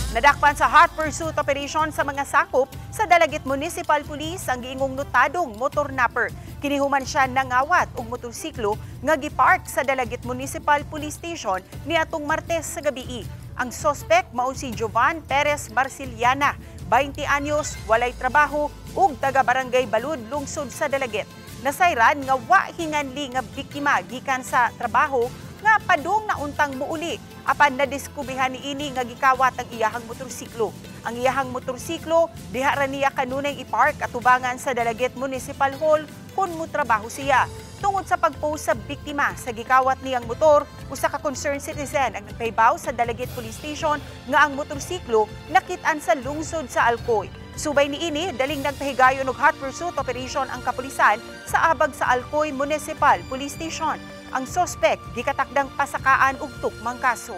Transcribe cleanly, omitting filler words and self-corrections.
Nadakpan sa hot pursuit operation sa mga sakop sa Dalagit Municipal Police ang giingong notadong motor napper. Kinihuman siya nangawat og motorsiklo nga gipark sa Dalagit Municipal Police Station niadtong Martes sa gabii. Ang suspect mao si Jovan Perez Barciliana, 20 anyos, walay trabaho ug taga-barangay Balud, lungsod sa Dalagit. Nasayran nga wa hinganli nga biktima gikan sa trabaho nga padung na untang muuli apan nadiskubrihan niini nga gikawat ang iyahang motorsiklo. Ang iyahang motorsiklo diha ra niya kanunay ipark atubangan sa Dalagit Municipal Hall kun motrabaho siya. Tungod sa pagpost sa biktima sa gikawat niyang motor, usa ka concerned citizen ang nagpahibaw sa Dalagit Police Station nga ang motorsiklo nakit-an sa lungsod sa Alcoy. Subay niini, daling nagpahigayon og hot pursuit operation ang kapulisan sa abag sa Alcoy Municipal Police Station. Ang suspect gikatakdang pasakaan og tukmang kaso.